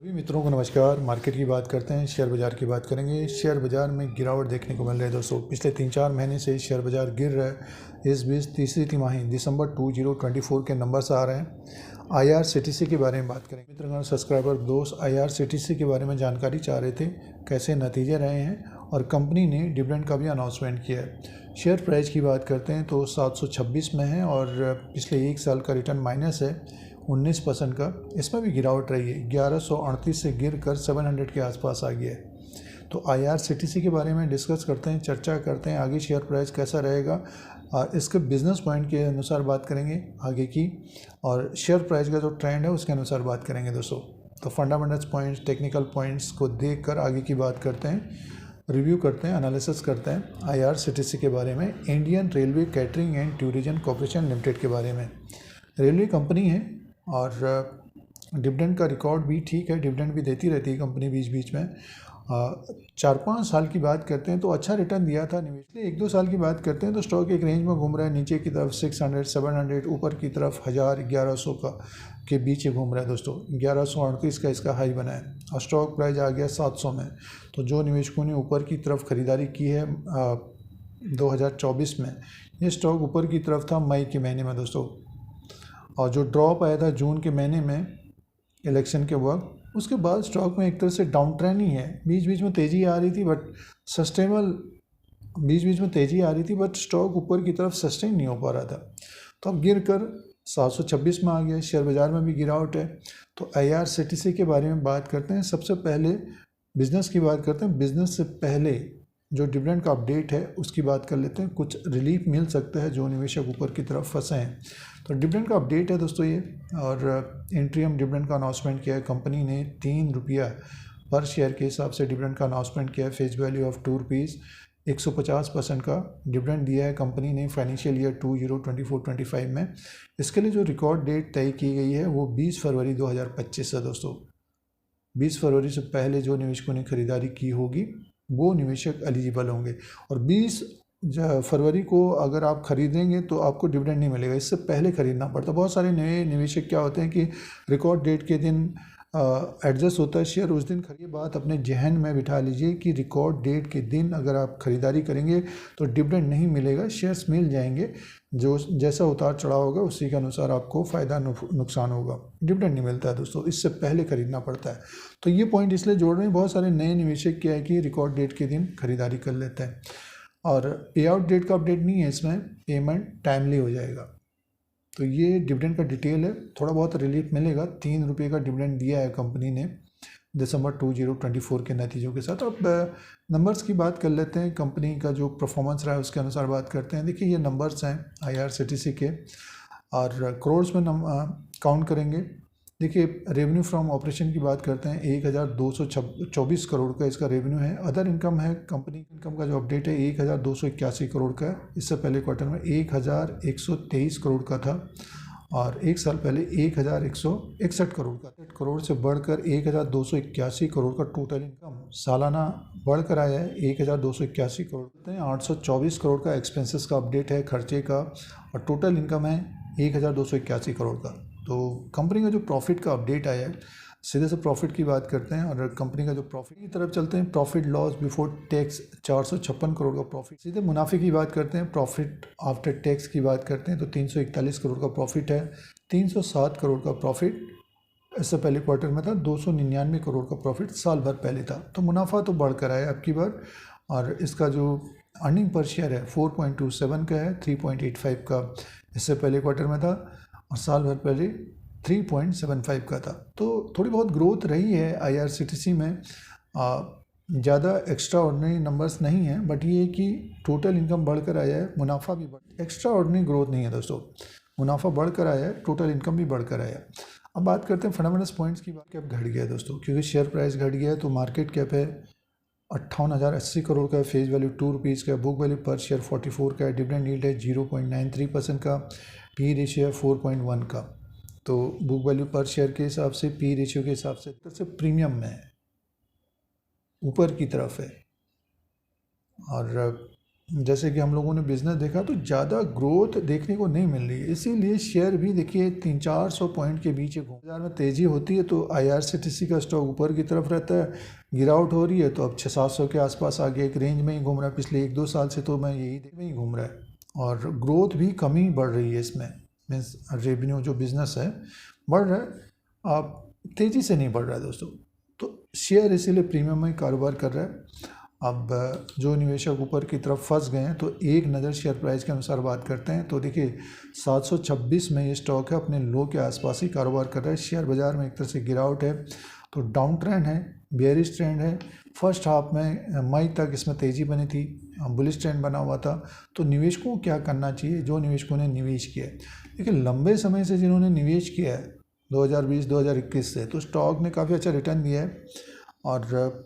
सभी मित्रों को नमस्कार। मार्केट की बात करते हैं, शेयर बाज़ार की बात करेंगे। शेयर बाज़ार में गिरावट देखने को मिल रही है दोस्तों। पिछले 3-4 महीने से शेयर बाज़ार गिर रहा है। इस बीच तीसरी तिमाही दिसंबर 2024 के नंबर्स आ रहे हैं। IRCTC के बारे में बात करेंगे। मित्रगण, सब्सक्राइबर दोस्त IRCTC के बारे में जानकारी चाह रहे थे, कैसे नतीजे रहे हैं, और कंपनी ने डिविडेंड का भी अनाउंसमेंट किया है। शेयर प्राइस की बात करते हैं तो 726 में है और पिछले एक साल का रिटर्न माइनस है 19% का। इसमें भी गिरावट रही है, 1138 से गिर कर 700 के आसपास आ गया है। तो IRCTC के बारे में डिस्कस करते हैं, चर्चा करते हैं आगे शेयर प्राइस कैसा रहेगा। इसके बिजनेस पॉइंट के अनुसार बात करेंगे आगे की, और शेयर प्राइस का जो ट्रेंड है उसके अनुसार बात करेंगे दोस्तों। तो फंडामेंटल्स पॉइंट्स, टेक्निकल पॉइंट्स को देख कर आगे की बात करते हैं, रिव्यू करते हैं, एनालिसिस करते हैं IRCTC के बारे में। Indian railway catering and tourism corporation limited के बारे में। रेलवे कंपनी है और डिविडेंड का रिकॉर्ड भी ठीक है, डिविडेंड भी देती रहती है कंपनी बीच बीच में। 4-5 साल की बात करते हैं तो अच्छा रिटर्न दिया था निवेश। 1-2 साल की बात करते हैं तो स्टॉक एक रेंज में घूम रहा है, नीचे की तरफ 600-700, ऊपर की तरफ 1000-1100 का के बीच ही घूम रहा है दोस्तों। 1138 का इसका हाई बना है और स्टॉक प्राइस आ गया 700 में। तो जो निवेशकों ने ऊपर की तरफ खरीदारी की है 2024 में, ये स्टॉक ऊपर की तरफ था मई के महीने में दोस्तों, और जो ड्रॉप आया था जून के महीने में इलेक्शन के वक्त, उसके बाद स्टॉक में एक तरह से डाउन ट्रेंड ही है। बीच बीच में तेज़ी आ रही थी बट सस्टेनेबल, बीच बीच में तेज़ी आ रही थी बट स्टॉक ऊपर की तरफ सस्टेन नहीं हो पा रहा था। तो अब गिर कर 726 में आ गया। शेयर बाज़ार में भी गिरावट है। तो IRCTC के बारे में बात करते हैं। सबसे पहले बिज़नेस की बात करते हैं। बिज़नेस से पहले जो डिविडेंड का अपडेट है उसकी बात कर लेते हैं। कुछ रिलीफ मिल सकता है जो निवेशक ऊपर की तरफ फंसे हैं। तो डिविडेंड का अपडेट है दोस्तों ये, और इंट्रीम डिविडेंड का अनाउंसमेंट किया है कंपनी ने। 3 रुपया पर शेयर के हिसाब से डिविडेंड का अनाउंसमेंट किया है। फेस वैल्यू ऑफ 2 रुपीज़, 150% का डिविडेंड दिया है कंपनी ने फाइनेंशियल ईयर 2024-25 में। इसके लिए जो रिकॉर्ड डेट तय की गई है वो 20 फरवरी 2025 है दोस्तों। 20 फरवरी से पहले जो निवेशकों ने खरीदारी की होगी वो निवेशक एलिजिबल होंगे। और 20 फरवरी को अगर आप खरीदेंगे तो आपको डिविडेंड नहीं मिलेगा, इससे पहले खरीदना पड़ता है। बहुत सारे नए निवेशक क्या होते हैं कि रिकॉर्ड डेट के दिन एडजस्ट होता है शेयर, उस दिन खरीद। बात अपने जहन में बिठा लीजिए कि रिकॉर्ड डेट के दिन अगर आप खरीदारी करेंगे तो डिविडेंड नहीं मिलेगा, शेयर्स मिल जाएंगे। जो जैसा उतार चढ़ाव होगा उसी के अनुसार आपको फ़ायदा नुकसान होगा। डिविडेंड नहीं मिलता है दोस्तों, इससे पहले खरीदना पड़ता है। तो ये पॉइंट इसलिए जोड़ रहे हैं, बहुत सारे नए निवेशक क्या है कि रिकॉर्ड डेट के दिन खरीदारी कर लेते हैं। और पे आउट डेट का अपडेट नहीं है इसमें, पेमेंट टाइमली हो जाएगा। तो ये डिविडेंड का डिटेल है, थोड़ा बहुत रिलीफ मिलेगा। 3 रुपये का डिविडेंड दिया है कंपनी ने दिसंबर 2024 के नतीजों के साथ। अब नंबर्स की बात कर लेते हैं, कंपनी का जो परफॉर्मेंस रहा है उसके अनुसार बात करते हैं। देखिए ये नंबर्स हैं IRCTC के, और करोड्स में काउंट करेंगे। देखिए रेवेन्यू फ्रॉम ऑपरेशन की बात करते हैं, 1224 करोड़ का इसका रेवेन्यू है। अदर इनकम है, कंपनी इनकम का जो अपडेट है 1281 करोड़ का है। इससे पहले क्वार्टर में 1123 करोड़ का था, और एक साल पहले 1161 करोड़ का। 8 करोड़ से बढ़कर 1281 करोड़ का टोटल इनकम सालाना बढ़कर आया है 1281 करोड़। 824 करोड़ का एक्सपेंसेस का अपडेट है, खर्चे का, और टोटल इनकम है 1281 करोड़ का। तो कंपनी का जो प्रॉफिट का अपडेट आया है, सीधे से प्रॉफिट की बात करते हैं और कंपनी का जो प्रॉफिट की तरफ चलते हैं। Profit loss before tax 456 crore का प्रॉफिट। सीधे मुनाफे की बात करते हैं, प्रॉफिट आफ्टर टैक्स की बात करते हैं तो 341 करोड़ का प्रॉफिट है। 307 करोड़ का प्रॉफिट इससे पहले क्वार्टर में था। 299 करोड़ का प्रॉफिट साल भर पहले था। तो मुनाफा तो बढ़कर आया अब की बार, और इसका जो अर्निंग पर शेयर है 4.27 का है, 3.85 का इससे पहले क्वार्टर में था, और साल भर पहले 3.75 का था। तो थोड़ी बहुत ग्रोथ रही है IRCTC में। ज़्यादा एक्स्ट्रा ऑर्डिनरी नंबर्स नहीं हैं, बट ये है कि टोटल इनकम बढ़कर आया है, मुनाफा भी एक्स्ट्रा ऑर्डिनरी ग्रोथ नहीं है दोस्तों, मुनाफा बढ़कर आया है, टोटल इनकम भी बढ़कर आया है। अब बात करते हैं फंडामेंटल्स पॉइंट्स की। कैप घट गया है दोस्तों, क्योंकि शेयर प्राइस घट गया है। तो मार्केट कैप है 58,080 करोड़ का, फेस वैल्यू 2 रुपीज़ का, बुक वैल्यू पर शेयर 44 का है, डिविडेंड यील्ड है 0.93% का, पी रेशियो है 4.1 का। तो बुक वैल्यू पर शेयर के हिसाब से, पी रेशियो के हिसाब से प्रीमियम में ऊपर की तरफ है। और जैसे कि हम लोगों ने बिज़नेस देखा तो ज़्यादा ग्रोथ देखने को नहीं मिल रही है, इसीलिए शेयर भी देखिए 300-400 पॉइंट के बीच घूम। बाजार में तेज़ी होती है तो IRCTC का स्टॉक ऊपर की तरफ रहता है, गिरावट हो रही है तो अब 600-700 के आसपास आगे एक रेंज में ही घूम रहा है। पिछले 1-2 साल से तो मैं यही में ही घूम रहा है और ग्रोथ भी कम ही बढ़ रही है इसमें, मीन्स रेवेन्यू जो बिज़नेस है बढ़ रहा है, आप तेज़ी से नहीं बढ़ रहा है दोस्तों। तो शेयर इसीलिए प्रीमियम में कारोबार कर रहा है। अब जो निवेशक ऊपर की तरफ फंस गए हैं तो एक नज़र शेयर प्राइस के अनुसार बात करते हैं तो देखिए 726 में ये स्टॉक है, अपने लो के आसपास ही कारोबार कर रहा है। शेयर बाज़ार में एक तरह से गिरावट है तो डाउन ट्रेंड है, बेयरिश ट्रेंड है। फर्स्ट हाफ में मई तक इसमें तेज़ी बनी थी, बुलिश ट्रेंड बना हुआ था। तो निवेशकों को क्या करना चाहिए, जो निवेशकों ने निवेश किया है, देखिए लंबे समय से जिन्होंने निवेश किया है 2020-2021 से, तो स्टॉक ने काफ़ी अच्छा रिटर्न दिया है और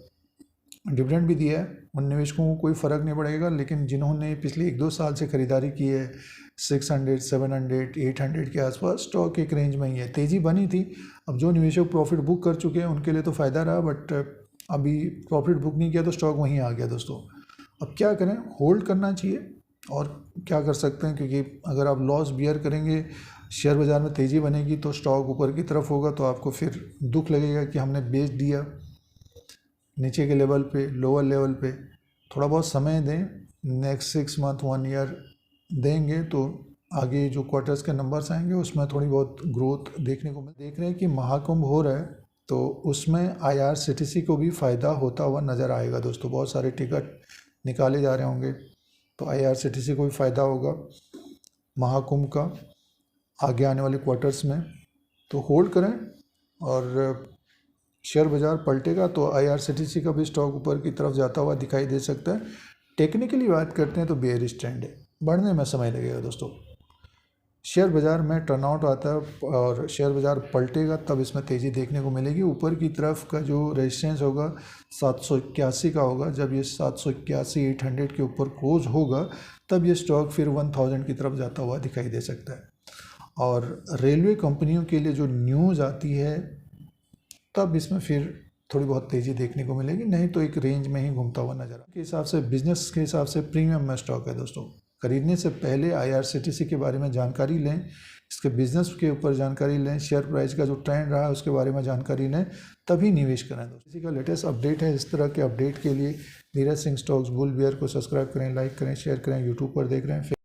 डिविडेंड भी दिया है। उन निवेशकों को कोई फ़र्क नहीं पड़ेगा, लेकिन जिन्होंने पिछले 1-2 साल से ख़रीदारी की है 600, 700, 800 के आसपास, स्टॉक एक रेंज में ही है। तेज़ी बनी थी, अब जो निवेशक प्रॉफिट बुक कर चुके हैं उनके लिए तो फ़ायदा रहा, बट अभी प्रॉफिट बुक नहीं किया तो स्टॉक वहीं आ गया दोस्तों। अब क्या करें, होल्ड करना चाहिए और क्या कर सकते हैं, क्योंकि अगर आप लॉस बियर करेंगे, शेयर बाज़ार में तेज़ी बनेगी तो स्टॉक ऊपर की तरफ होगा तो आपको फिर दुख लगेगा कि हमने बेच दिया नीचे के लेवल पे, लोअर लेवल पे। थोड़ा बहुत समय दें, नेक्स्ट 6 मंथ 1 ईयर देंगे तो आगे जो क्वार्टर्स के नंबर्स आएंगे उसमें थोड़ी बहुत ग्रोथ देखने को देख रहे हैं कि महाकुंभ हो रहा है तो उसमें IRCTC को भी फ़ायदा होता हुआ नज़र आएगा दोस्तों। बहुत सारे टिकट निकाले जा रहे होंगे तो IRCTC को भी फ़ायदा होगा महाकुंभ का आगे आने वाले क्वार्टर्स में। तो होल्ड करें और शेयर बाज़ार पलटेगा तो IRCTC का भी स्टॉक ऊपर की तरफ जाता हुआ दिखाई दे सकता है। टेक्निकली बात करते हैं तो बेयरिश ट्रेंड है, बढ़ने में समय लगेगा दोस्तों। शेयर बाज़ार में टर्नआउट आता है और शेयर बाज़ार पलटेगा तब इसमें तेज़ी देखने को मिलेगी। ऊपर की तरफ का जो रेजिस्टेंस होगा 781 का होगा, जब ये 781 800 के ऊपर क्लोज होगा तब ये स्टॉक फिर 1000 की तरफ जाता हुआ दिखाई दे सकता है। और रेलवे कंपनियों के लिए जो न्यूज़ आती है तब इसमें फिर थोड़ी बहुत तेज़ी देखने को मिलेगी, नहीं तो एक रेंज में ही घूमता हुआ नजर के हिसाब से, बिजनेस के हिसाब से प्रीमियम में स्टॉक है दोस्तों। खरीदने से पहले IRCTC के बारे में जानकारी लें, इसके बिजनेस के ऊपर जानकारी लें, शेयर प्राइस का जो ट्रेंड रहा है उसके बारे में जानकारी लें, तभी निवेश करें दोस्तों। इसी का लेटेस्ट अपडेट है। इस तरह के अपडेट के लिए Dheeraj Singh stocks bull beer को सब्सक्राइब करें, लाइक करें, शेयर करें। यूट्यूब पर देख रहे हैं।